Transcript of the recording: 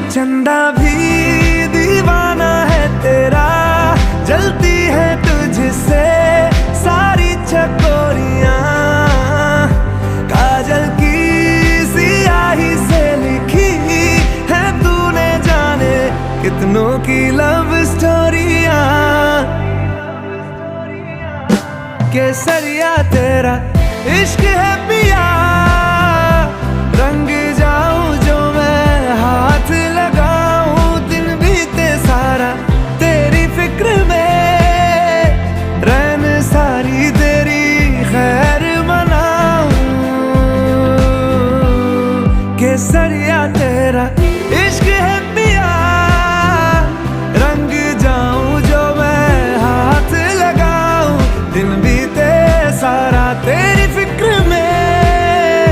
चंदा भी दीवाना है तेरा, जलती है तुझसे सारी चकोरियां। काजल की सियाही से लिखी है तूने जाने कितनों की लव स्टोरियां। केसरिया तेरा इश्क है पिया, रंग जाऊं जो मैं हाथ लगाऊं, दिन बीते सारा तेरी फिक्र में, रैन सारी तेरी खैर मनाऊं। केसरिया तेरा